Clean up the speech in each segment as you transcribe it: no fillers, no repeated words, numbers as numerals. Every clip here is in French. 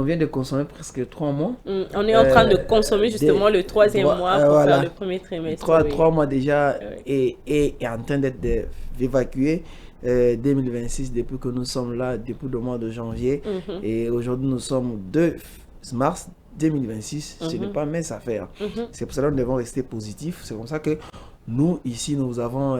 vient de consommer presque 3 mois. On est en train de consommer justement le 3e mois pour faire le premier trimestre. 3 mois déjà est en train d'être évacué. 2026, depuis que nous sommes là, depuis le mois de janvier. Et aujourd'hui, nous sommes 2 mars 2026. Ce n'est pas mince affaire. C'est pour cela que nous devons rester positifs. C'est comme ça que nous, ici, nous avons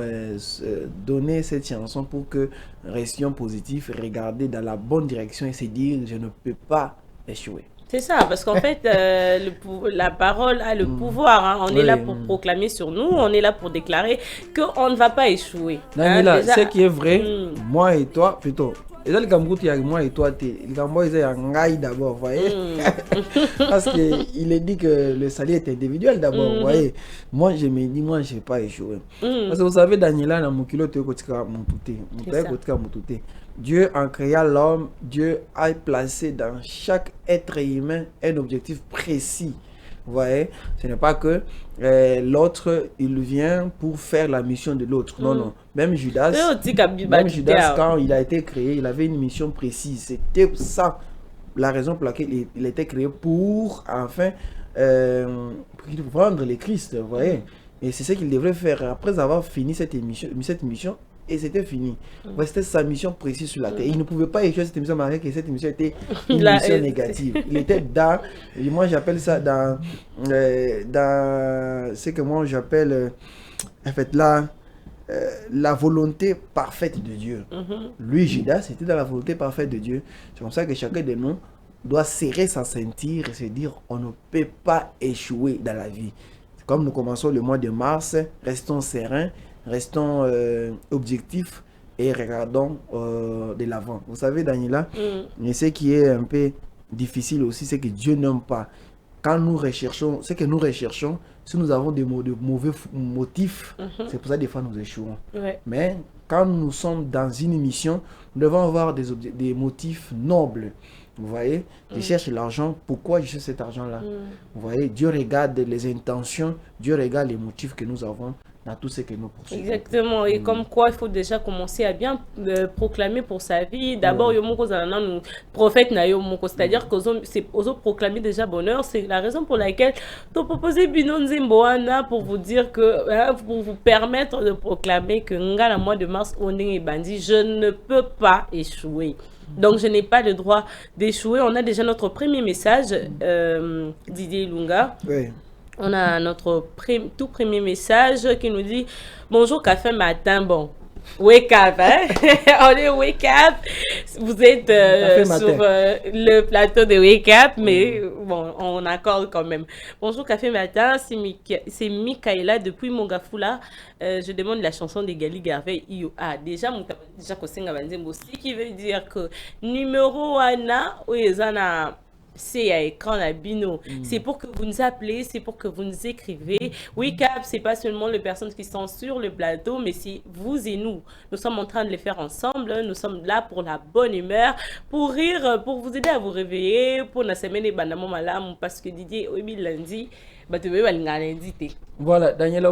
donné cette chanson pour que restions positifs, regarder dans la bonne direction et se dire je ne peux pas échouer. C'est ça, parce qu'en fait, la parole a le pouvoir. Hein. On est là pour proclamer sur nous, on est là pour déclarer qu'on ne va pas échouer. Daniela, ce qui est vrai, moi et toi, plutôt. Et là, le Cameroun, il y a moi et toi, le Cameroun, il y a un gars d'abord, vous voyez. Parce qu'il est dit que le salaire est individuel d'abord, vous voyez. Moi, je me dis, moi, je ne vais pas échouer. Parce que vous savez, Daniela, dans mon kilo, tu es Dieu, en créant l'homme, Dieu a placé dans chaque être humain un objectif précis. Vous voyez, ce n'est pas que l'autre, il vient pour faire la mission de l'autre. Non, non. Même Judas, quand il a été créé, il avait une mission précise. C'était ça, la raison pour laquelle il était créé pour, enfin, vendre le Christ. Vous voyez. Et c'est ce qu'il devrait faire après avoir fini cette mission. Et c'était fini. C'était sa mission précise sur la terre. Il ne pouvait pas échouer cette mission malgré que cette mission était une mission négative. Il était dans, et moi j'appelle ça dans ce que moi j'appelle en fait la volonté parfaite de Dieu. Lui, Judas, c'était dans la volonté parfaite de Dieu. C'est comme ça que chacun de nous doit serrer sa ceinture et se dire on ne peut pas échouer dans la vie. Comme nous commençons le mois de mars, restons sereins. Restons objectifs et regardons de l'avant. Vous savez, Daniela, mais ce qui est un peu difficile aussi, c'est que Dieu n'aime pas. Quand nous recherchons, ce que nous recherchons, si nous avons de mauvais motifs, c'est pour ça que des fois nous échouons. Mais quand nous sommes dans une mission, nous devons avoir des motifs nobles. Vous voyez, je cherche l'argent. Pourquoi je cherche cet argent-là? Vous voyez, Dieu regarde les intentions, Dieu regarde les motifs que nous avons dans tout ce que nous poursuivons. Exactement. Et comme quoi, il faut déjà commencer à bien proclamer pour sa vie. D'abord, nous prophète na yomoko, c'est-à-dire que c'est proclamer déjà bonheur. C'est la raison pour laquelle tu proposé Binon Zimboana pour vous dire que, pour vous permettre de proclamer que le mois de mars, on est bandit, je ne peux pas échouer. Donc, je n'ai pas le droit d'échouer. On a déjà notre premier message, Didier Lunga. Oui. On a notre tout premier message qui nous dit « Bonjour, café matin, bon. » Wake up, hein? On est wake up. Vous êtes sur le plateau de wake up, mais bon, on accorde quand même. Bonjour, café matin, c'est Mikaela depuis Mongafula. Je demande la chanson de Gali Garvey IOA. Déjà, ce qui veut dire que numéro 1, c'est à écran à Bino. C'est pour que vous nous appelez, c'est pour que vous nous écrivez. Wake Up, c'est pas seulement les personnes qui sont sur le plateau, mais c'est vous et nous. Nous sommes en train de le faire ensemble. Nous sommes là pour la bonne humeur, pour rire, pour vous aider à vous réveiller, pour la semaine et bandamon malam, parce que Didier, oui, lundi, voilà, Daniel,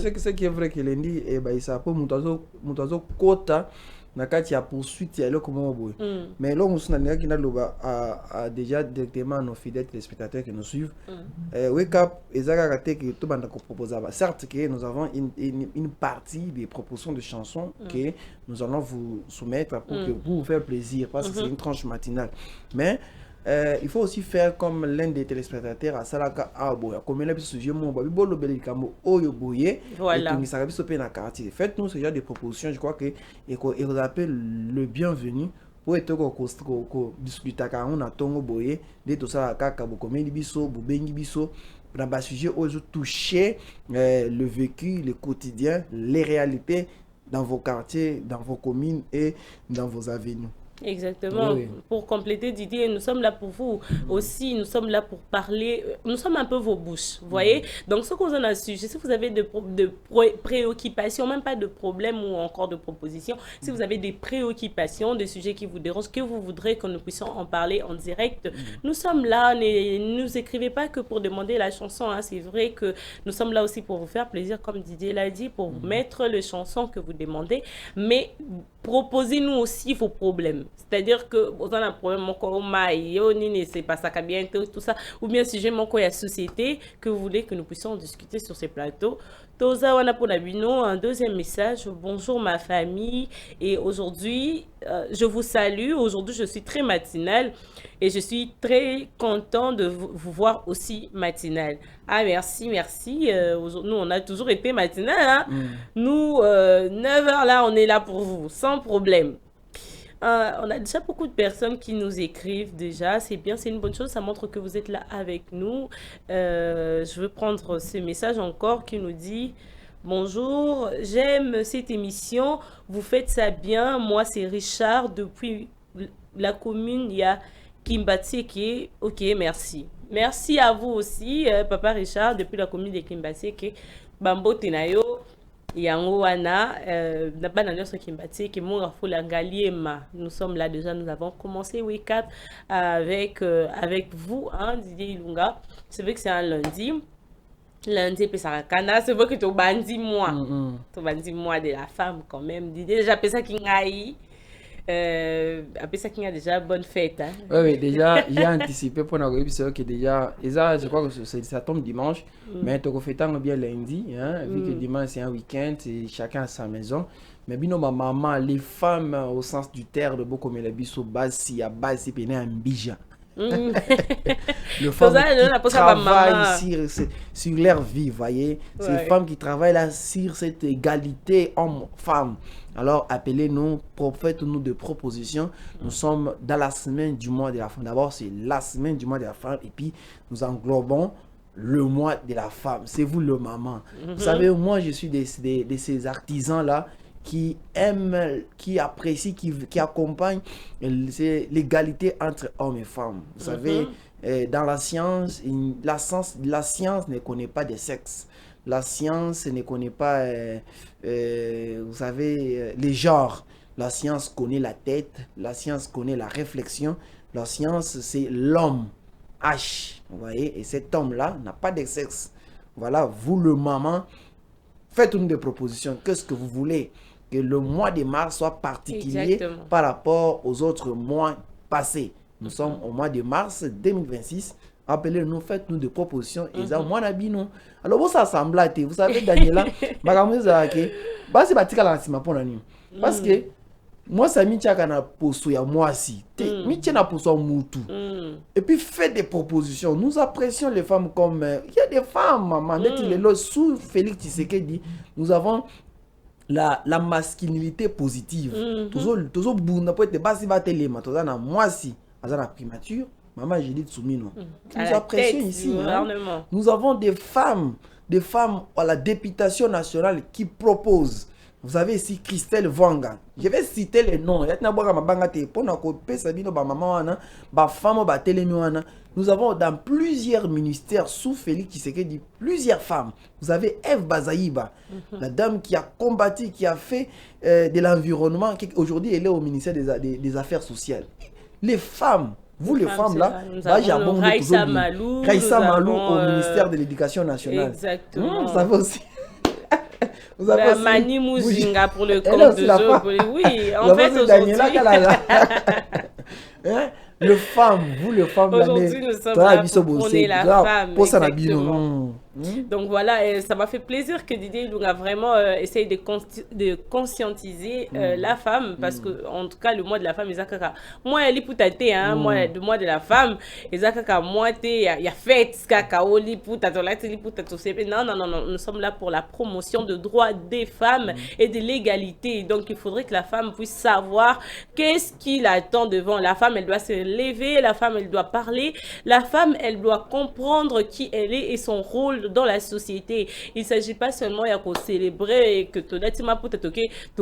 c'est qui est vrai que lundi, il s'appelle Moutazo Kota. Nakati a poursuite ya comment mais là on a déjà directement nos fidèles téléspectateurs qui nous suivent. Wake Up ezaka que tout banda ko proposer. Certes que nous avons une partie des propositions de chansons que nous allons vous soumettre pour que vous faire plaisir parce que c'est une tranche matinale. Mais il faut aussi faire comme l'un des téléspectateurs à Salaka Aboya. Comme il a sujet mon babi bolo belikamo oyoboye. Voilà. Faites-nous ce genre de propositions. Je crois que et vous appelle le bienvenu pour être discuter car on a tongo boye de tout ça kaka bokomeli biso bubengi biso dans bas sujet aux toucher le vécu, le quotidien, les réalités dans vos quartiers, dans vos communes et dans vos avenues. Exactement. Oui. Pour compléter, Didier, nous sommes là pour vous aussi. Nous sommes là pour parler. Nous sommes un peu vos bouches, vous voyez. Donc, ce qu'on en a su, si vous avez de préoccupations, même pas de problèmes ou encore de propositions, si vous avez des préoccupations, des sujets qui vous dérangent, que vous voudrez que nous puissions en parler en direct, nous sommes là. Ne nous écrivez pas que pour demander la chanson. Hein. C'est vrai que nous sommes là aussi pour vous faire plaisir, comme Didier l'a dit, pour vous mettre les chansons que vous demandez. Mais proposez-nous aussi vos problèmes. C'est-à-dire que vous avez un problème, c'est pas ça qui bien, tout ça. Ou bien sujet, mon la société, que vous voulez que nous puissions discuter sur ces plateaux. Toza wana pour un deuxième message. Bonjour ma famille. Et aujourd'hui, je vous salue. Aujourd'hui, je suis très matinale. Et je suis très content de vous voir aussi matinale. Ah, merci, merci. Nous, on a toujours été matinale. Hein? Nous, 9 heures là, on est là pour vous, sans problème. On a déjà beaucoup de personnes qui nous écrivent déjà. C'est bien, c'est une bonne chose. Ça montre que vous êtes là avec nous. Je veux prendre ce message encore qui nous dit... Bonjour, j'aime cette émission. Vous faites ça bien. Moi, c'est Richard depuis la commune. Il y a Kimbatseke. Ok, merci. Merci à vous aussi, Papa Richard, depuis la commune de Kimbatseke. Bambo Tenayo. Yango wana nous sommes là déjà, nous avons commencé Wake Up avec vous, hein, Didier Ilunga. C'est vrai que c'est un lundi. Lundi, puis ça c'est vrai que tu as bandi moi. Tu as bandi moi de la femme quand même. Didier, j'appelle ça qu'il après ça qu'il y a déjà bonne fête. Hein? Oui, déjà, j'ai anticipé pour nous dire que déjà, et ça, je crois que ça tombe dimanche, mais tu as fait bien lundi, hein, vu que dimanche c'est un week-end, chacun à sa maison. Mais bien, ma maman, les femmes au sens du terme, de beaucoup comme les bisous, basi, à basi, péné, un bija. Le femme qui travaille sur leur vie, voyez, c'est les femmes qui travaillent là sur cette égalité homme-femme. Alors appelez-nous, faites-nous des propositions. Nous sommes dans la semaine du mois de la femme. D'abord c'est la semaine du mois de la femme et puis nous englobons le mois de la femme. C'est vous le maman. Vous savez, moi je suis de ces artisans là qui aiment, qui apprécient, qui accompagnent l'égalité entre hommes et femmes. Vous savez, dans la science ne connaît pas de sexe. La science ne connaît pas, vous savez, les genres. La science connaît la tête, la science connaît la réflexion. La science, c'est l'homme, H. Vous voyez, et cet homme-là n'a pas de sexe. Voilà, vous le maman, faites-nous des propositions. Qu'est-ce que vous voulez? Que le mois de mars soit particulier par rapport aux autres mois passés. Nous sommes au mois de mars 2026. Appelez-nous, faites-nous des propositions. Et ça, moi, non. Alors, vous s'assemblez, vous savez, Daniela, parce que moi, ça m'a dit que moi aussi. Et puis, faites des propositions. Nous apprécions les femmes comme. Il y a des femmes, maman. Sous Félix Tshisekedi, nous avons la masculinité positive. Toujours bon peut être basi battelema toza na mwasi azana primature maman j'ai dit soumino. Nous apprécions ici. Hein? Nous avons des femmes à la députation nationale qui proposent. Vous avez ici Christelle Vanga. Je vais citer les noms. Nous avons dans plusieurs ministères sous Félix Tshisekedi plusieurs femmes. Vous avez Eve Bazaïba, la dame qui a combattu, qui a fait de l'environnement. Aujourd'hui, elle est au ministère des Affaires sociales. Les femmes, vous les femmes là, Raïssa Malou au ministère de l'Éducation nationale. Exactement. Vous savez aussi. Vous avez Mani Mouzinga pour le compte de jeu. Oui, en fait, aujourd'hui... Le femme, vous le femme, aujourd'hui nous sommes là pour prôner la femme. Exactement. Donc voilà, ça m'a fait plaisir que Didier Ilunga vraiment essaye de conscientiser la femme, parce que en tout cas le mois de la femme, moi elle est poutate, hein, moi le mois de la femme, moi il y a fête cacao li poutate, non, nous sommes là pour la promotion de droits des femmes et de l'égalité. Donc il faudrait que la femme puisse savoir qu'est-ce qu'il attend devant. La femme, elle doit se lever, la femme, elle doit parler, la femme, elle doit comprendre qui elle est et son rôle dans la société. Il ne s'agit pas seulement de célébrer et que tu as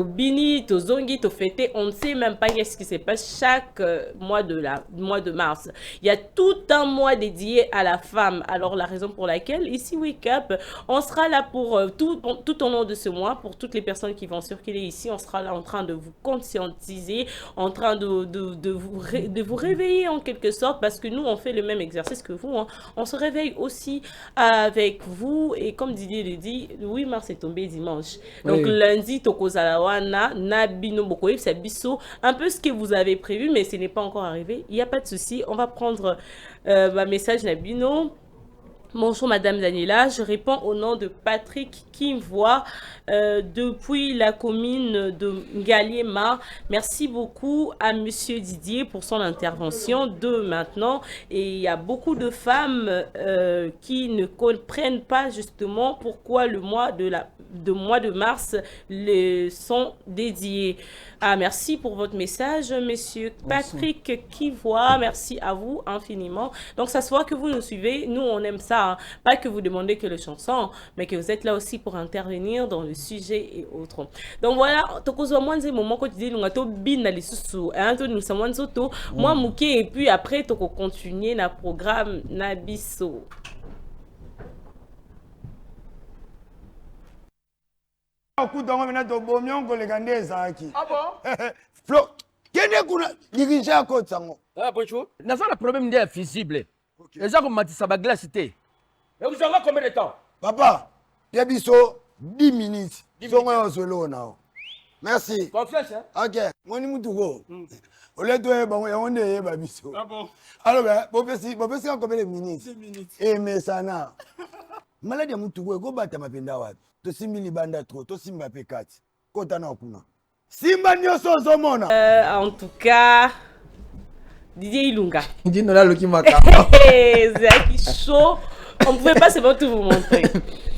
bini, tu zongi, tu fêté. On ne sait même pas ce qui se passe chaque mois de mars. Il y a tout un mois dédié à la femme. Alors la raison pour laquelle ici Wake Up, on sera là pour tout au long de ce mois, pour toutes les personnes qui vont circuler ici, on sera là en train de vous conscientiser, en train de vous réveiller en quelque sorte, parce que nous on fait le même exercice que vous, hein. On se réveille aussi avec avec vous. Et comme Didier le dit, le 8 mars est tombé dimanche. Donc lundi, Tokozalawana, Nabino Bokoye, c'est Bisso. Un peu ce que vous avez prévu, mais ce n'est pas encore arrivé. Il n'y a pas de souci. On va prendre ma message Nabino. Bonjour Madame Daniela, je réponds au nom de Patrick qui me voit depuis la commune de Ngaliema. Merci beaucoup à Monsieur Didier pour son intervention de maintenant. Et il y a beaucoup de femmes qui ne comprennent pas justement pourquoi le mois de mars les sont dédiés. Ah, merci pour votre message, Monsieur Patrick qui voit. Merci à vous infiniment. Donc, ça se voit que vous nous suivez. Nous, on aime ça. Hein. Pas que vous demandez que les chansons, mais que vous êtes là aussi pour intervenir dans le sujet et autres. Donc, voilà. Moi, Mouké, et puis après, tu continuer le programme Nabiso. Ah bon? Flo, bonjour. N'a pas le problème d'être visible. Les gens comme Matissa Bagla cité. Et vous avez combien de temps? Papa, il y a 10 minutes. Merci. Confiance, hein? Ok. Moi, je go. Au lieu de on est babiso. Ah bon? Alors, bon, combien de minutes? 10 minutes. Eh, mais ça n'a. Malade, Moutougou, go battre ma pendawa. To simili banda trop, to simba pekati. Kota na okuna. Simba nyoso zomona. En tout cas, Didier Ilunga. Dis nous là le qui m'a C'est chaud. On ne pouvait pas se tout vous montrer.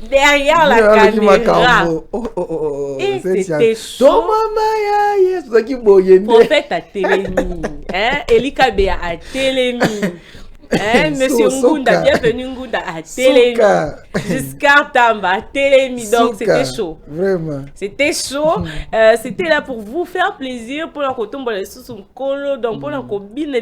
Derrière la caméra. Et c'était chaud. Prophète à Télémi. Elika Béa à Télémi. Monsieur Ngunda, bienvenue Ngunda à Télémi. Giscard Tamba à Télémi. Donc c'était chaud. Vraiment. C'était chaud. C'était là pour vous faire plaisir. Pour la coton, donc pour la cobine,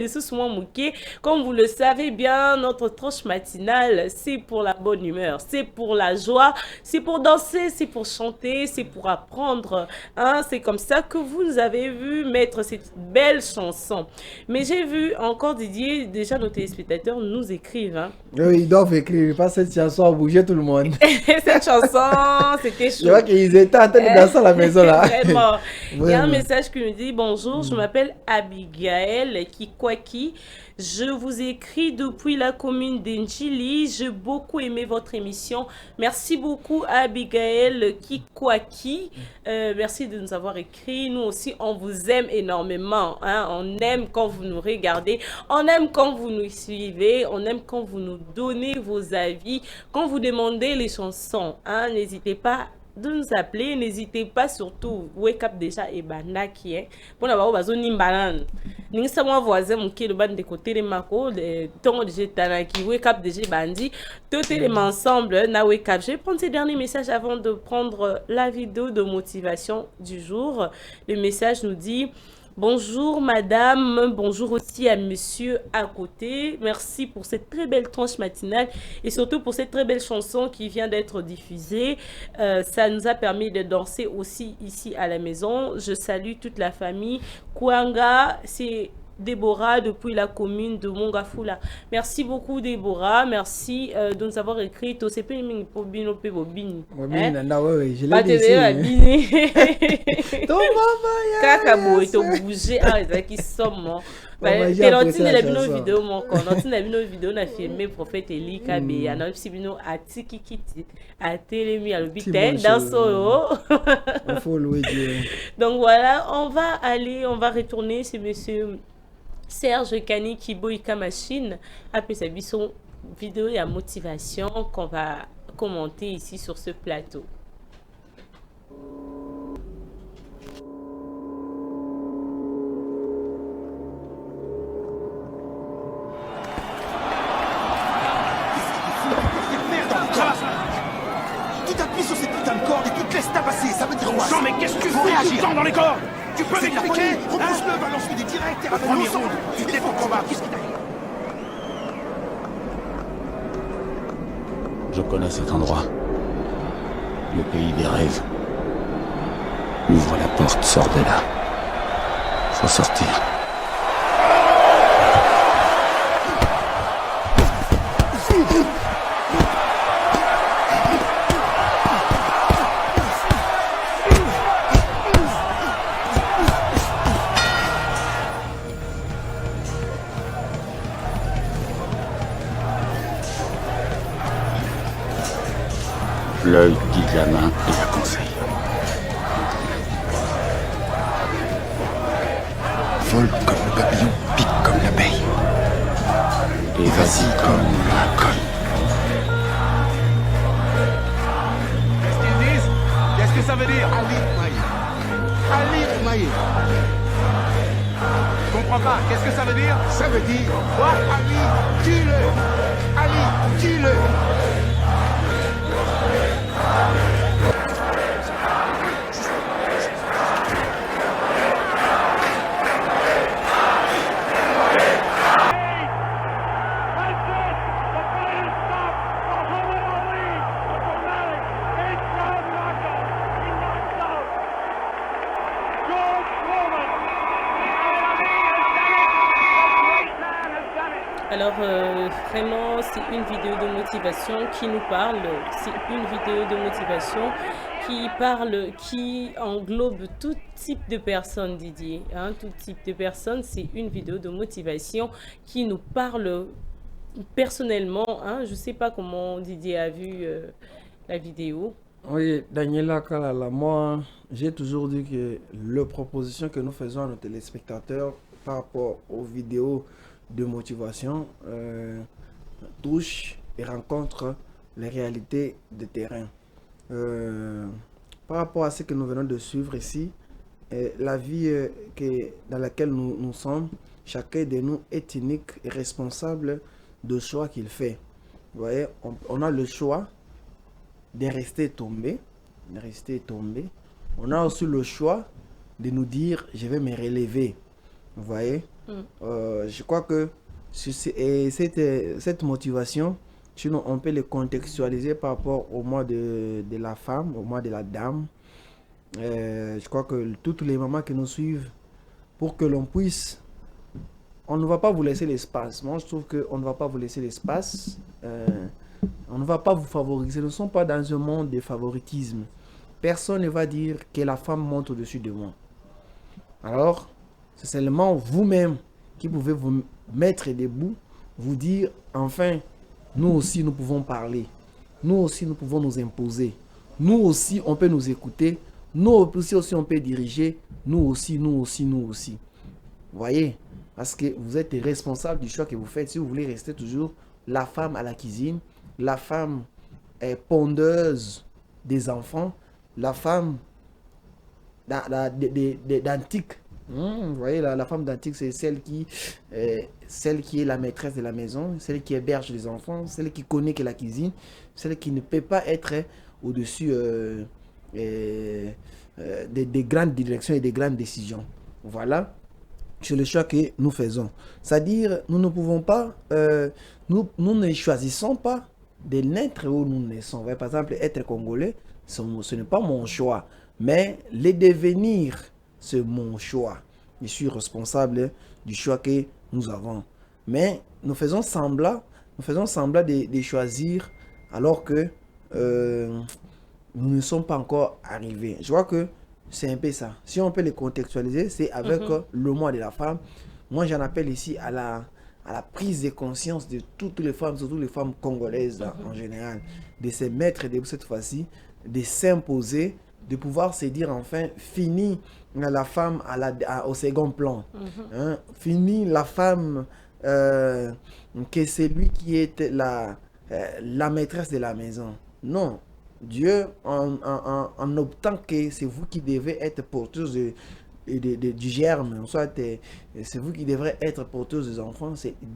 comme vous le savez bien, notre tranche matinale, c'est pour la bonne humeur, c'est pour la joie, c'est pour danser, c'est pour chanter, c'est pour apprendre. Hein? C'est comme ça que vous nous avez vu mettre cette belle chanson. Mais j'ai vu encore Didier, déjà nos téléspectateurs nous écrivent. Hein. Oui, ils doivent écrire, pas cette chanson a bougé tout le monde. Cette chanson, c'était chaud. Je vois qu'ils étaient en train de danser à la maison là. Vraiment. Il y a un message qui me dit bonjour, je m'appelle Abigail Kikwaki. Je vous écris depuis la commune d'Enjili. J'ai beaucoup aimé votre émission. Merci beaucoup Abigail Kikwaki. Merci de nous avoir écrit. Nous aussi, on vous aime énormément. Hein? On aime quand vous nous regardez. On aime quand vous nous suivez. On aime quand vous nous donnez vos avis. Quand vous demandez les chansons. Hein? N'hésitez pas de nous appeler, n'hésitez pas surtout wake up déjà et banda qui est pour n'avoir besoin d'une banane ni ça moi voisin mon qui le bande de côté les mako de ton de jetana qui wake up déjà bandi tout les ensemble na wake up. Je vais prendre ces derniers messages avant de prendre la vidéo de motivation du jour. Le message nous dit: bonjour madame, bonjour aussi à monsieur à côté. Merci pour cette très belle tranche matinale et surtout pour cette très belle chanson qui vient d'être diffusée. Ça nous a permis de danser aussi ici à la maison. Je salue toute la famille. Kouanga, c'est Déborah depuis la commune de Mongafula. Merci beaucoup Déborah, merci de nous avoir écrit. Je l'ai bougé qui sommes. Vidéo mon vidéo na filmé prophète Eli Kabe ya na sibino atiki kiti a télémi à l'hôpital dans solo. Donc voilà, on va retourner chez monsieur Serge Kani Kiboika Machine après sa vidéo et à motivation qu'on va commenter ici sur ce plateau. Tu t'appuies sur cette putain de corde et tu te laisses tabasser, ça veut dire quoi? Jean, mais qu'est-ce que tu fais tout le temps dans les cordes? Tu peux m'expliquer? Repousse-le, balance-lui des directs et ramène-nous ensemble. Tu te lèves au combat, qu'est-ce qui t'arrive? Je connais cet endroit. Le pays des rêves. Ouvre la porte, sors de là. Faut sortir. L'œil guide la main et la conseille. Vole comme le papillon, pique comme l'abeille. Et vas-y comme la colle. Qu'est-ce qu'ils disent? Qu'est-ce que ça veut dire? Ali Maïe. Je comprends pas. Qu'est-ce que ça veut dire? Ça veut dire quoi? Ali, tue-le. Ali, tue-le. Alors, vraiment, c'est une vidéo de motivation qui nous parle. C'est une vidéo de motivation qui parle, qui englobe tout type de personnes, Didier. Hein, tout type de personnes. C'est une vidéo de motivation qui nous parle personnellement. Hein, je ne sais pas comment Didier a vu la vidéo. Oui, Daniela Kalala, moi, j'ai toujours dit que les propositions que nous faisons à nos téléspectateurs par rapport aux vidéos de motivation touche et rencontre les réalités de terrain. Par rapport à ce que nous venons de suivre ici, la vie dans laquelle nous sommes, chacun de nous est unique et responsable de choix qu'il fait. Vous voyez, on a le choix de rester tombé, On a aussi le choix de nous dire, je vais me relever. Vous voyez, je crois que cette motivation, sinon on peut le contextualiser par rapport au mois de la femme, au mois de la dame. Je crois que toutes les mamans qui nous suivent, pour que l'on puisse, on ne va pas vous laisser l'espace. Moi, je trouve qu'on ne va pas vous laisser l'espace. On ne va pas vous favoriser. Nous ne sommes pas dans un monde de favoritisme. Personne ne va dire que la femme monte au-dessus de moi. Alors, c'est seulement vous-même qui pouvez vous mettre debout, vous dire, enfin, nous aussi, nous pouvons parler. Nous aussi, nous pouvons nous imposer. Nous aussi, on peut nous écouter. Nous aussi, on peut diriger. Nous aussi. Vous voyez? Parce que vous êtes responsable du choix que vous faites. Si vous voulez rester toujours la femme à la cuisine, la femme pondeuse des enfants, la femme d'antique. Vous voyez, la femme d'antique, c'est celle qui est la maîtresse de la maison, celle qui héberge les enfants, celle qui connaît que la cuisine, celle qui ne peut pas être au-dessus des grandes directions et des grandes décisions. Voilà, c'est le choix que nous faisons. C'est-à-dire, nous ne pouvons pas, nous ne choisissons pas de naître où nous naissons. Par exemple, être congolais, ce n'est pas mon choix, mais le devenir, c'est mon choix. Je suis responsable du choix que nous avons. Mais nous faisons semblant de choisir alors que nous ne sommes pas encore arrivés. Je vois que c'est un peu ça. Si on peut le contextualiser, c'est avec le mois de la femme. Moi, j'en appelle ici à la prise de conscience de toutes les femmes, surtout les femmes congolaises en général, de se mettre debout cette fois-ci, de s'imposer, de pouvoir se dire enfin, fini la femme au second plan. Hein? Fini la femme que c'est lui qui est la maîtresse de la maison. Non. Dieu, en optant que c'est vous qui devez être porteuse du germe, soit c'est vous qui devrez être porteuse des enfants,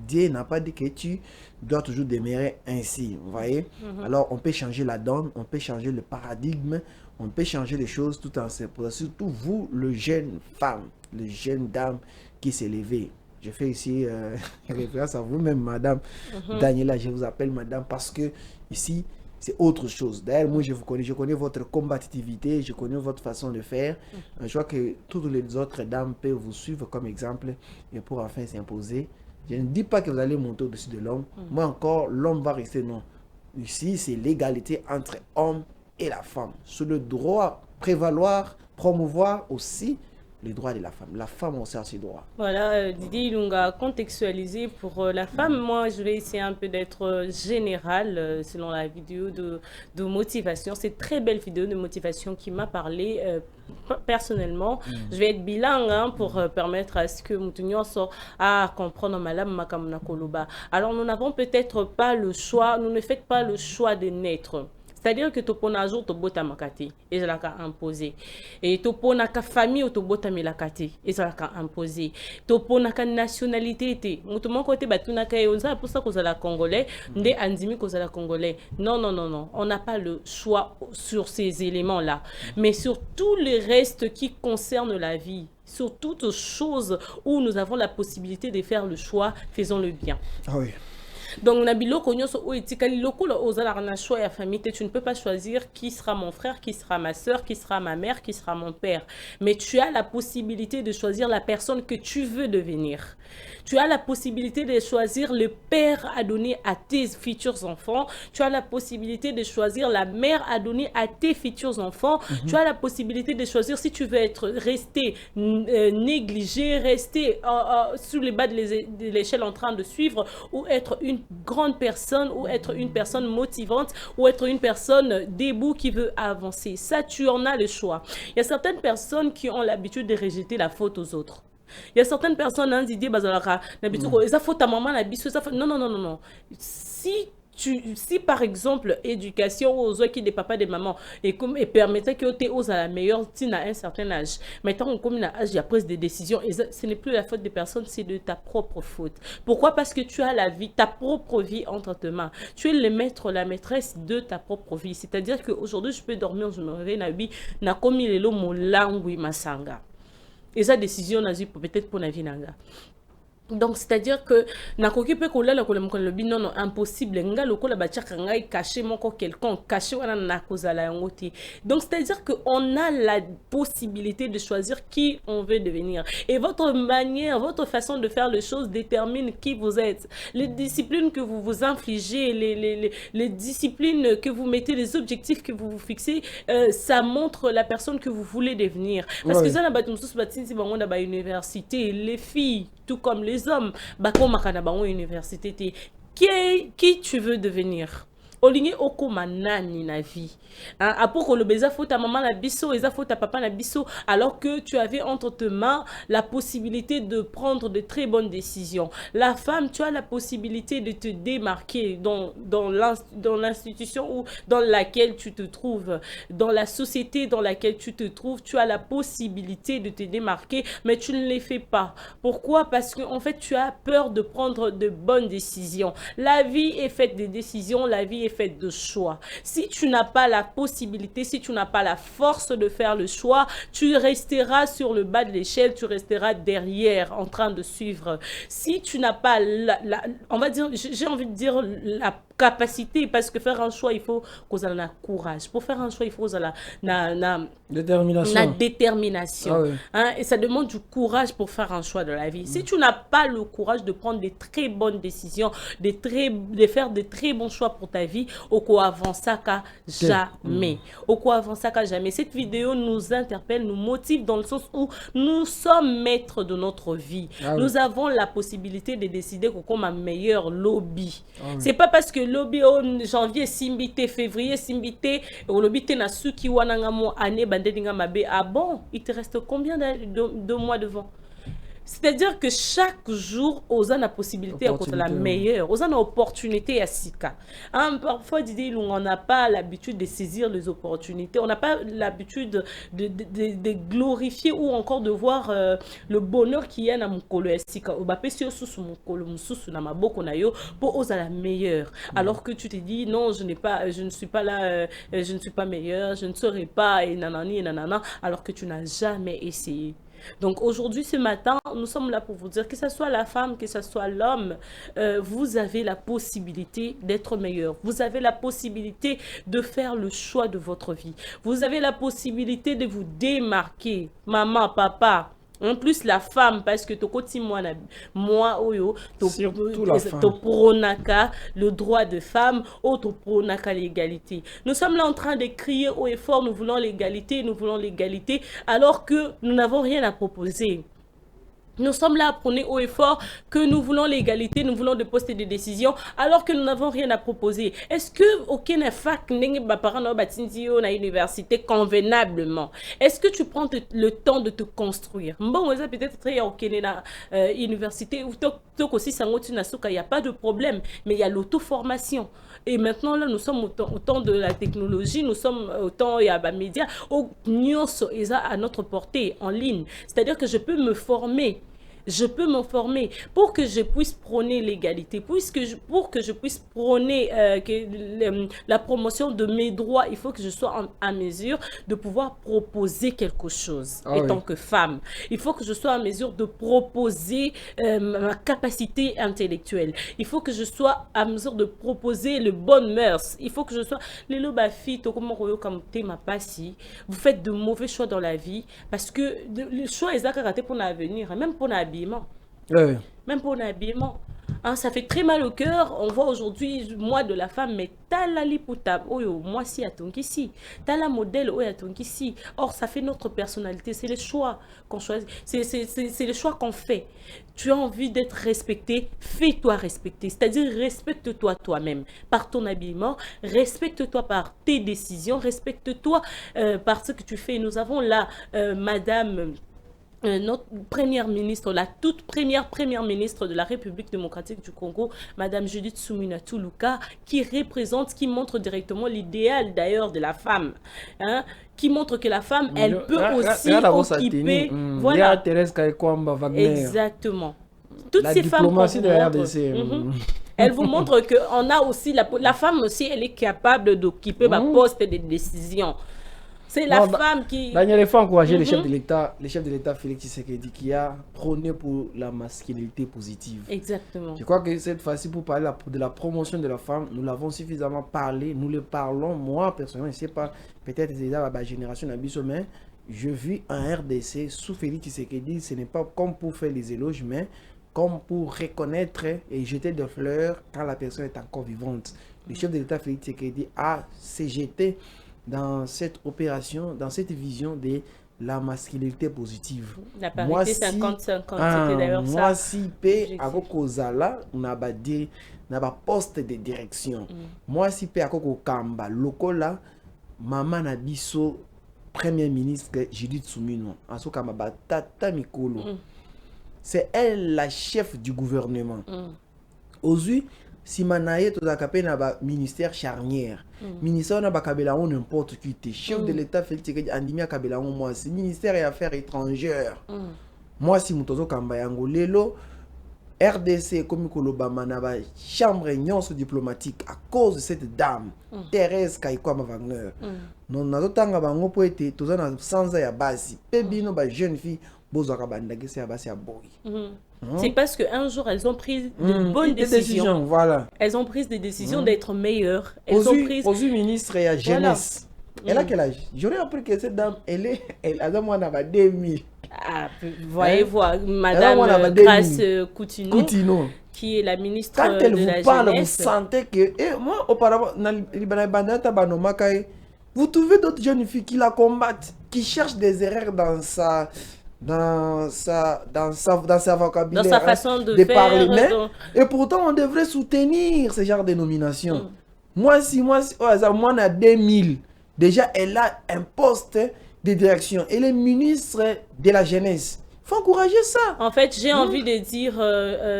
Dieu n'a pas dit que tu dois toujours demeurer ainsi, vous voyez. Alors on peut changer la donne, on peut changer le paradigme, on peut changer les choses tout en s'imposant. Surtout vous, le jeune femme, le jeune dame qui s'est levée. Je fais ici référence à vous-même, madame Daniela, je vous appelle madame parce que ici, c'est autre chose. D'ailleurs, moi, je connais votre combativité, je connais votre façon de faire. Je vois que toutes les autres dames peuvent vous suivre comme exemple et pour enfin s'imposer. Je ne dis pas que vous allez monter au-dessus de l'homme. Moi encore, l'homme va rester non. Ici, c'est l'égalité entre l'homme et la femme. Sur le droit, prévaloir, promouvoir aussi les droits de la femme. La femme aussi a ses droits. Voilà, Didier Ilunga, contextualisé pour la femme. Moi, je vais essayer un peu d'être général selon la vidéo de motivation. C'est une très belle vidéo de motivation qui m'a parlé personnellement. Je vais être bilingue hein, pour permettre à ce que Moutounion soit à comprendre Malam Makamuna Koloba. Alors, nous n'avons peut-être pas le choix, nous ne faites pas le choix de naître. C'est-à-dire que tu as un jour tu bota makati et ça l'a imposé. Et tu as une famille tu bota milakati et ça l'a imposé. Tu as une nationalité tu. Mutumo côté batuna kay on ça pour ça que ça la congolais, ndé andimi que ça la congolais. Non non non non, on n'a pas le choix sur ces éléments-là, mais sur tous les restes qui concernent la vie. Sur toutes choses où nous avons la possibilité de faire le choix, faisons-le bien. Ah oui. Donc, tu ne peux pas choisir qui sera mon frère, qui sera ma soeur, qui sera ma mère, qui sera mon père. Mais tu as la possibilité de choisir la personne que tu veux devenir. Tu as la possibilité de choisir le père à donner à tes futurs enfants. Tu as la possibilité de choisir la mère à donner à tes futurs enfants. Tu as la possibilité de choisir si tu veux rester négligé, rester sous les bas de l'échelle en train de suivre ou être une grande personne ou être une personne motivante ou être une personne debout qui veut avancer. Ça, tu en as le choix. Il y a certaines personnes qui ont l'habitude de rejeter la faute aux autres. Il y a certaines personnes qui disent ça faute à maman, non, non, non, non, non. Si par exemple, éducation aux autres qui des papas, des mamans, et permettait que tu aies la meilleure à un certain âge, maintenant on comme un âge, il y a prise des décisions, et ce n'est plus la faute des personnes, c'est de ta propre faute. Pourquoi? Parce que tu as la vie, ta propre vie entre tes mains. Tu es le maître, la maîtresse de ta propre vie. C'est-à-dire qu'aujourd'hui, je peux dormir, je me réveille, na komi lelo mo langui masanga. Et sa décision, peut-être pour la vie nanga. Donc c'est-à-dire que nakoki pe kola la kola non non impossible nga lokola ba tchaka ngai cacher moko quelqu'un cacher wana na kozala yangoti. Donc c'est-à-dire que on a la possibilité de choisir qui on veut devenir et votre manière, votre façon de faire les choses détermine qui vous êtes. Les disciplines que vous vous infligez, les disciplines que vous mettez, les objectifs que vous vous fixez, ça montre la personne que vous voulez devenir. Parce que ça na batumsus batinsi bango na ba université, les filles tout comme les hommes, université, qui tu veux devenir? Olingi oko manani na vie. Après que le baiser faut ta maman la biso, et ça faut ta papa la biso, alors que tu avais entre tes mains la possibilité de prendre de très bonnes décisions. La femme, tu as la possibilité de te démarquer dans l'institution ou dans laquelle tu te trouves, dans la société dans laquelle tu te trouves, tu as la possibilité de te démarquer, mais tu ne les fais pas. Pourquoi? Parce que en fait, tu as peur de prendre de bonnes décisions. La vie est faite de décisions, la vie est faite de choix. Si tu n'as pas la possibilité, si tu n'as pas la force de faire le choix, tu resteras sur le bas de l'échelle, tu resteras derrière en train de suivre. Si tu n'as pas on va dire, j'ai envie de dire la capacité, parce que faire un choix, il faut qu'on ait le courage. Pour faire un choix, il faut qu'on ait la détermination. Ah oui. Hein? Et ça demande du courage pour faire un choix de la vie. Si tu n'as pas le courage de prendre des très bonnes décisions, de faire de très bons choix pour ta vie, au quoi avancer qu'à jamais. Au quoi avancer qu'à jamais. Cette vidéo nous interpelle, nous motive dans le sens où nous sommes maîtres de notre vie. Ah oui. Nous avons la possibilité de décider qu'on a un meilleur lobby. Ah oui. C'est pas parce que lobby en janvier, simbité, février, simbité, au lobby na suki wanangamo année bandedinga mabe. Ah bon, il te reste combien de mois devant? C'est-à-dire que chaque jour, on a la possibilité d'être la meilleure, on a l'opportunité à Sika. Hein, parfois, on n'a pas l'habitude de saisir les opportunités, on n'a pas l'habitude de glorifier ou encore de voir le bonheur qu'il y a dans mon colo à Sika. On va passer sous mon colo, na maboko na yo pour oser la meilleure. Alors que tu te dis non, je ne suis pas là, je ne suis pas meilleure, je ne serai pas et nanani et nanana, alors que tu n'as jamais essayé. Donc aujourd'hui, ce matin, nous sommes là pour vous dire que ce soit la femme, que ce soit l'homme, vous avez la possibilité d'être meilleur. Vous avez la possibilité de faire le choix de votre vie. Vous avez la possibilité de vous démarquer. Maman, papa, En plus, la femme, parce que moi, oyo, Surtout la femme. pronaka, le droit de femme, autre pronaka l'égalité. Nous sommes là en train de crier haut et fort, nous voulons l'égalité, alors que nous n'avons rien à proposer. Nous sommes là à prôner haut et fort que nous voulons l'égalité, nous voulons des postes de décision, alors que nous n'avons rien à proposer. Est-ce que aucun fac na université convenablement? Est-ce que tu prends le temps de te construire? Bon, peut-être très université ou aussi il n'y a pas de problème, mais il y a l'auto-formation. Et maintenant, là, nous sommes au temps de la technologie, nous sommes au temps il y a des médias, au à notre portée en ligne. C'est-à-dire que je peux me former pour que je puisse prôner l'égalité, pour que je puisse prôner la promotion de mes droits. Il faut que je sois en mesure de pouvoir proposer quelque chose étant que femme. Il faut que je sois en mesure de proposer ma capacité intellectuelle. Il faut que je sois en mesure de proposer le bonnes mœurs. Il faut que je sois... Vous faites de mauvais choix dans la vie parce que le choix est raté pour l'avenir, même pour l'habillement. Même pour l'habillement. Hein, ça fait très mal au cœur. On voit aujourd'hui, moi de la femme, mais t'as la liputa, moi si à ton ici, t'as la modèle, à ton ici. Or, ça fait notre personnalité. C'est les choix qu'on choisit. C'est les choix qu'on fait. Tu as envie d'être respecté, fais-toi respecter. C'est-à-dire, respecte-toi toi-même par ton habillement, respecte-toi par tes décisions, respecte-toi par ce que tu fais. Nous avons là, madame... notre première ministre, la toute première ministre de la République démocratique du Congo, Madame Judith Suminwa Tuluka, qui montre directement l'idéal d'ailleurs de la femme, hein, qui montre que la femme, elle peut aussi occuper... Voilà. Thérèse Kaikwamba Wagner. Exactement. Toutes ces femmes de la RDC. Elle vous montre que on a aussi la femme aussi, elle est capable d'occuper un poste de décision. C'est la femme qui... Dernière fois, encourager le chef de l'État Félix Tshisekedi qui a prôné pour la masculinité positive. Exactement. Je crois que cette fois-ci, pour parler de la promotion de la femme, nous l'avons suffisamment parlé, nous le parlons. Moi, personnellement, je ne sais pas, peut-être déjà la génération d'Abisso, mais je vis un RDC sous Félix Tshisekedi. Ce n'est pas comme pour faire les éloges, mais comme pour reconnaître et jeter des fleurs quand la personne est encore vivante. Le chef de l'État Félix Tshisekedi s'est jeté dans cette opération, dans cette vision de la masculinité positive. La parité 50-50, c'était d'ailleurs ça. Moi, si pe akoko zala, on a dit, on a poste de direction. Moi, si pe akoko kamba, lokola, maman na biso, premier ministre Judith Suminwa, aso kamba tata mikolo. C'est elle la chef du gouvernement. Aujourd'hui, si manaye to zakapé na ba ministère charnière, ministère na ba kabela on n'importe qui te chef de l'État Félix Tshisekedi andimia kabela on moi si ministère des affaires étrangères. Moi si mutozo kamba yango lelo RDC comme koloba na ba chambre nyonso diplomatique à cause de cette dame Thérèse Kaikwamba Wagner. Non nazo tanga bango po ete toza na sanza ya basi pe bino ba jeune fille bozaka bandaki se ya basi ya boy. C'est parce qu'un jour, elles ont pris de bonnes décisions. Voilà. Elles ont pris des décisions d'être meilleures. Elles ont pris... Aux ministres et à jeunesse. Voilà. Elle a quel âge? J'aurais appris que cette dame, elle a moins à 2000. Ah, voyez voir, Madame Grace Coutinho, qui est la ministre de la jeunesse. Quand elle vous parle, vous sentez que... moi, auparavant, vous trouvez d'autres jeunes filles qui la combattent, qui cherchent des erreurs dans sa vocabulaire, dans sa façon de parler, et pourtant on devrait soutenir ce genre de nomination. Moi on a 2000 déjà, elle a un poste de direction, elle est ministre de la jeunesse. Faut encourager ça. En fait, j'ai envie de dire,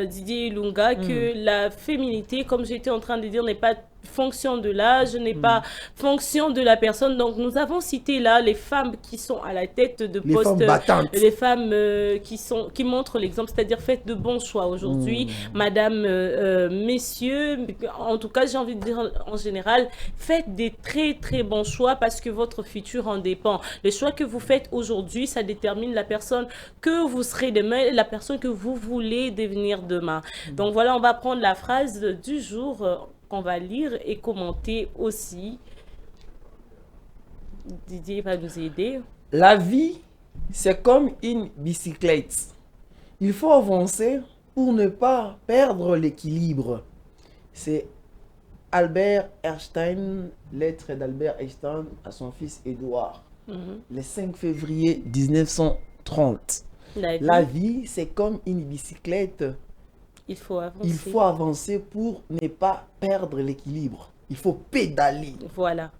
Didier Ilunga, que la féminité, comme j'étais en train de dire, n'est pas fonction de l'âge, n'est pas fonction de la personne. Donc, nous avons cité là les femmes qui sont à la tête de postes, les femmes qui montrent l'exemple, c'est-à-dire faites de bons choix aujourd'hui. Madame, messieurs, en tout cas, j'ai envie de dire en général, faites des très très bons choix parce que votre futur en dépend. Les choix que vous faites aujourd'hui, ça détermine la personne que vous serez demain et la personne que vous voulez devenir demain. Donc voilà, on va prendre la phrase du jour qu'on va lire et commenter aussi. Didier va nous aider. La vie c'est comme une bicyclette. Il faut avancer pour ne pas perdre l'équilibre. C'est Albert Einstein, lettre d'Albert Einstein à son fils Édouard, le 5 février 1930. La vie, c'est comme une bicyclette. Il faut avancer. Il faut avancer pour ne pas perdre l'équilibre. Il faut pédaler. Voilà.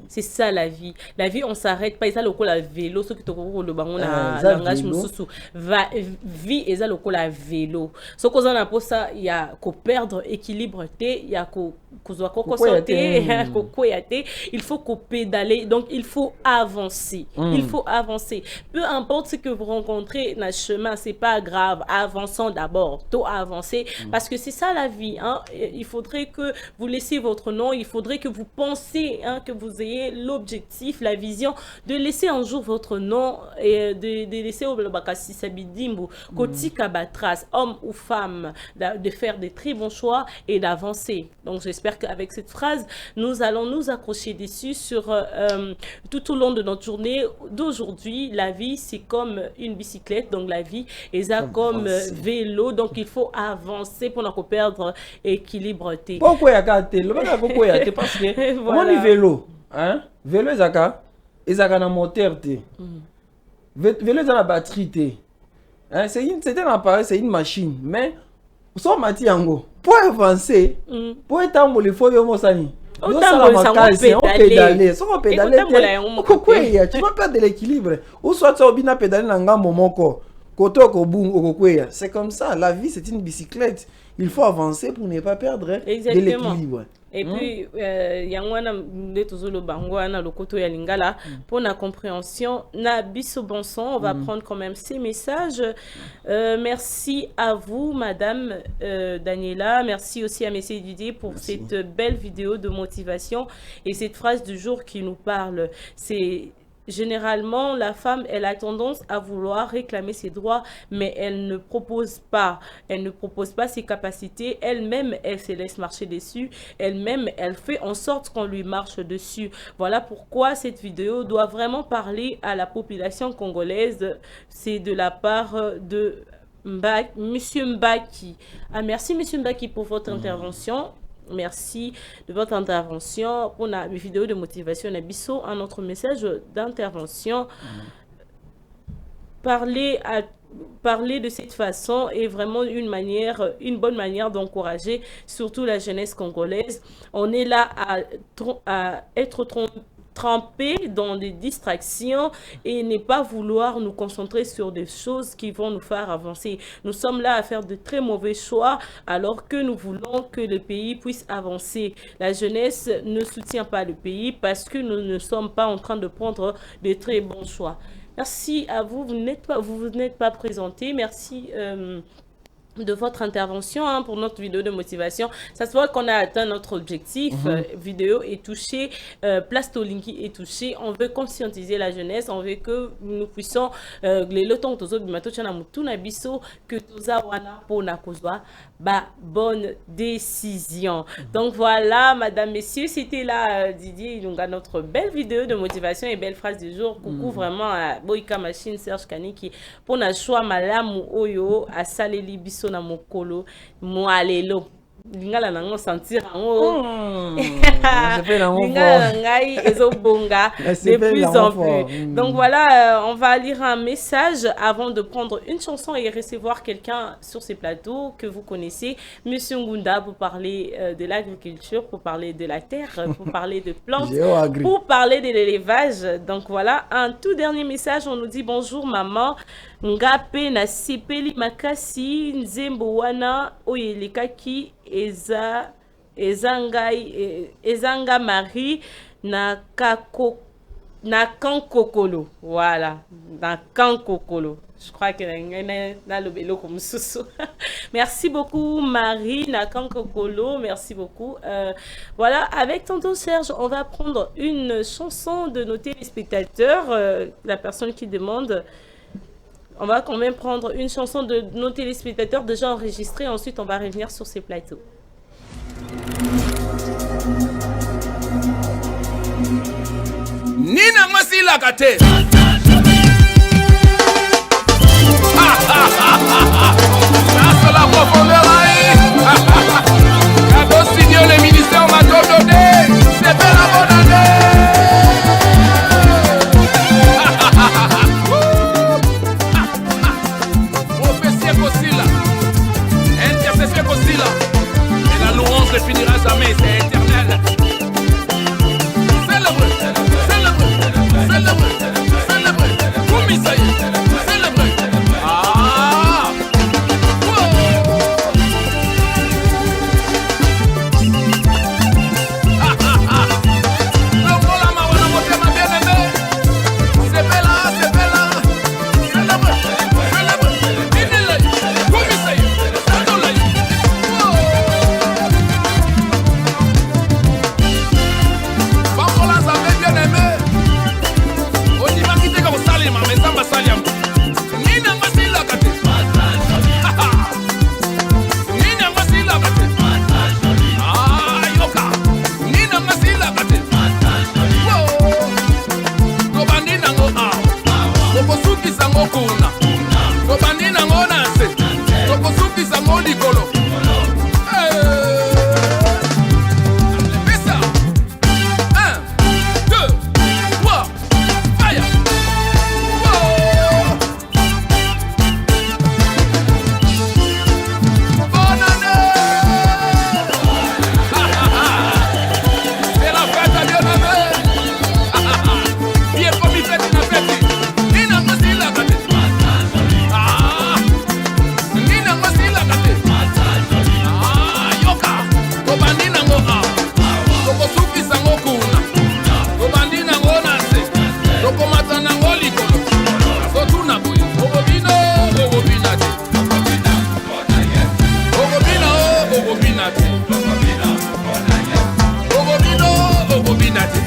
C'est ça la vie. La vie, on s'arrête pas. Ça le coup la vélo, ce qui te couvre le banc, on a langage mususu. Vie, et ça le coup la vélo. Ce qu'on a pour ça, il y a qu'au perdre équilibre, il y a qu'au il faut qu'on pédaler. Donc il faut avancer. Il faut avancer. Peu importe ce que vous rencontrez dans le chemin, c'est pas grave. Avançons d'abord. Tout avancer parce que c'est ça la vie. Hein. Il faudrait que vous laissiez votre nom. Il faudrait que vous pensiez, que vous ayez l'objectif, la vision de laisser un jour votre nom et de laisser au Bakassi Sabidimbo, Koti Kabatras, homme ou femme, de faire des très bons choix et d'avancer. Donc j'espère qu'avec cette phrase, nous allons nous accrocher dessus sur tout au long de notre journée d'aujourd'hui. La vie, c'est comme une bicyclette, donc la vie est ça comme vélo, donc il faut avancer pour ne pas perdre équilibre. Pourquoi il y a parce que comment on vélo? Hein? Vélo ezaka na moteur te. Vélo ezaka na batterie te. Hein? C'est un appareil, c'est une machine. Mais so mati yango pour avancer, pour étendre il faut yo mosani. On pédaler. So on pédaler. Tu vas perdre l'équilibre. Ou soit tu vas pédaler na ngambo moko. Koto ko boum okokweya. C'est comme ça, la vie c'est une bicyclette. Il faut avancer pour ne pas perdre de l'équilibre. Et puis, yangwana ndetozolo bangwana lokoto ya lingala pour la compréhension. Na biso bonson, on va prendre quand même ces messages. Merci à vous, Madame Daniela. Merci aussi à Messieurs Didier pour cette belle vidéo de motivation et cette phrase du jour qui nous parle. C'est généralement, la femme, elle a tendance à vouloir réclamer ses droits, mais elle ne propose pas. Elle ne propose pas ses capacités. Elle-même, elle se laisse marcher dessus. Elle-même, elle fait en sorte qu'on lui marche dessus. Voilà pourquoi cette vidéo doit vraiment parler à la population congolaise. C'est de la part de Monsieur Mbaki. Ah, merci, Monsieur Mbaki, pour votre intervention. Merci de votre intervention pour la vidéo de motivation. Un autre message d'intervention. Parler de cette façon est vraiment une bonne manière d'encourager surtout la jeunesse congolaise. On est là à être trempé dans des distractions et ne pas vouloir nous concentrer sur des choses qui vont nous faire avancer. Nous sommes là à faire de très mauvais choix alors que nous voulons que le pays puisse avancer. La jeunesse ne soutient pas le pays parce que nous ne sommes pas en train de prendre de très bons choix. Merci à vous, vous n'êtes pas présenté. Merci de votre intervention pour notre vidéo de motivation. Ça se voit qu'on a atteint notre objectif. Vidéo est touchée, Place Tolinki est touchée. On veut conscientiser la jeunesse. On veut que nous puissions le temps que bonne décision. Donc voilà, madame, messieurs, c'était là Didier Ilunga, notre belle vidéo de motivation et belle phrase du jour. Coucou vraiment à Boyka Machine Serge Kaniki pour na choix malamu oyo a saleli biso na mokolo moalelo. Lingala nango sentir ango lingala ngai ezobonga de plus en plus. Donc voilà, on va lire un message avant de prendre une chanson et recevoir quelqu'un sur ces plateaux que vous connaissez, Monsieur Ngunda, pour parler de l'agriculture, pour parler de la terre, pour parler de plantes, pour parler de l'élevage. Donc voilà, un tout dernier message, on nous dit bonjour maman, ngape na sepeli makasi nzembo wana oyelekaki ezanga Marie na kankokolo. Voilà, na kankokolo. Je crois que dans le vélo comme ça. Merci beaucoup Marie na kankokolo. Merci beaucoup. Voilà, avec tonton Serge, on va prendre une chanson de nos téléspectateurs. La personne qui demande. On va quand même prendre une chanson de nos téléspectateurs déjà enregistrée. Ensuite, on va revenir sur ces plateaux. Nina Masila Kate. c'est la profondeur cadeau signé, le ministère m'a donné. C'est belle la bonne année. Prophétie Kosila, intercession Kosila. Et la louange ne finira jamais, c'est éternel. Célèbre, célèbre, célèbre, célèbre. Koumisaï, célèbre. Ah, wow. Le voilà ma wana moté ma bien aimé. C'est bella, c'est bella. Célèbre, célèbre. Inile, Koumisaï, Sadolai. Wow. Bambola Zambé bien aimé. Odima kite ka salima mais Zamba saliam. Nina masila kate. Nina masila kate. Ah yoka. Nina masila kate. Wow. Kobandi nango aw. Kokosuki sango kuna. Kobandi nango nase. Kokosuki sango likolo. Pesa. 1, 2, 3, fire! Wow! Bonne année! C'est la fête à bien aimé! Bien comme il fait une fête! Nina Mosi la gâte! Ah! Nina Mosi la gâte! Ah! Yoka! Kobandi nango aw! Kokosuki sango kuna! Kobandi nango nase! Kokomata nango likolo! Sotuna boye! Ogobino! Ogobina te! Ogobina! Ogobina te! Ogobino! Ogobina te!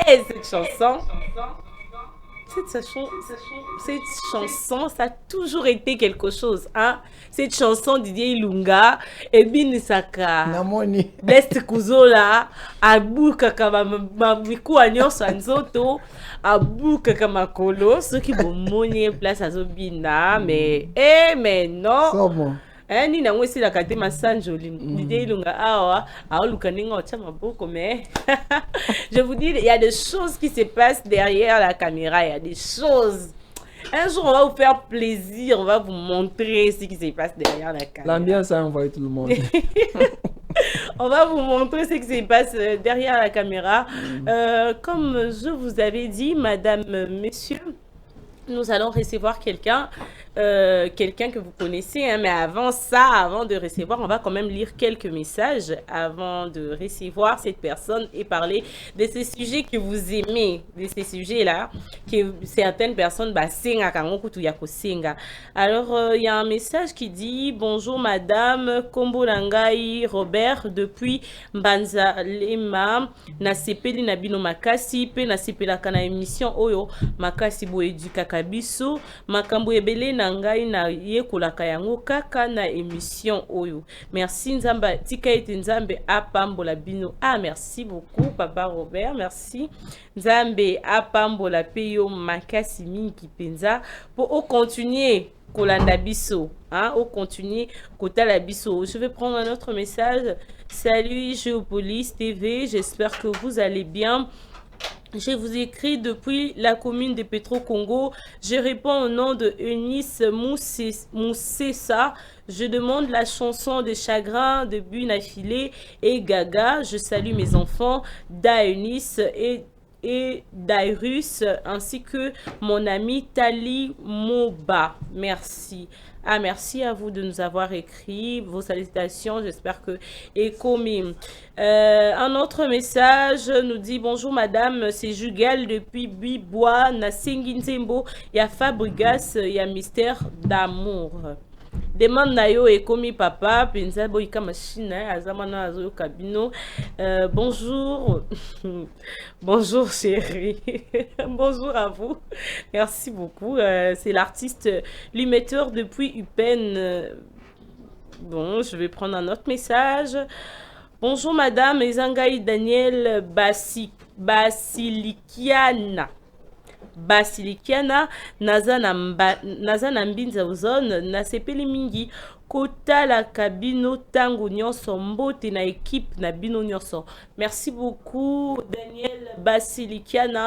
Et cette chanson, ça a toujours été quelque chose, hein. Cette chanson Didier Ilunga, Ebin Saka, Namoni. Best Kuzola, Abuka kama miku anyoso anzoto, Abuka kama kolo, ceux qui vont monter place à Zobina, mais non. C'est bon. Ni na ngwesi la kate masanjoli Didier Ilunga awa aoluka ninga chama boko mais je vous dis il y a des choses qui se passent derrière la caméra, il y a des choses. Un jour on va vous faire plaisir, on va vous montrer ce qui se passe derrière la caméra. L'ambiance a envoyé tout le monde. On va vous montrer ce qui se passe derrière la caméra. Comme je vous avais dit, madame, monsieur, nous allons recevoir quelqu'un que vous connaissez, hein, mais avant ça, avant de recevoir, on va quand même lire quelques messages avant de recevoir cette personne et parler de ces sujets que vous aimez, de ces sujets-là, que certaines personnes, alors, il y a un message qui dit « Bonjour madame, Kombo Nangai Robert, depuis Mbanza Lema, nasepeli nabino makasi, pe nasepela kana émission oyo, makasi bo edukaka biso, makambo ebele nangai na yekolaka yango kaka na émission oyo. Merci Nzamba, tika ete Nzambe apambola bino. Ah, merci beaucoup papa Robert, merci. Nzambe apambola peyo makasi mingi penza pour continuer Kolanda Bisso. Hein, on continue Kotala Bisso. Je vais prendre un autre message. Salut Géopolis TV, j'espère que vous allez bien. Je vous écris depuis la commune de Petro-Congo. Je réponds au nom de Eunice Moussessa. Je demande la chanson de Chagrin de Bunafilé et Gaga. Je salue mes enfants, Eunice et Dairus, ainsi que mon ami Tali Moba. Merci. Ah, merci à vous de nous avoir écrit vos salutations. J'espère que Ekomi. Un autre message nous dit bonjour madame, c'est Jugal depuis Bibois, na Senginzembo, il y a Fabrigas, il y a Mystère d'amour. Demande nayo Ekomi papa, penza boyika machine, azamana azo kabino. Bonjour, bonjour chérie, bonjour à vous, merci beaucoup. C'est l'artiste Lumetteur depuis Upen. Bon, je vais prendre un autre message. Bonjour madame, Ezangai Daniel Basilikiana naza na mbinza uzone na sepeli mingi kotala kabino tango nyonso mbote na équipe na bino nyonso. Merci beaucoup Daniel Basilikiana.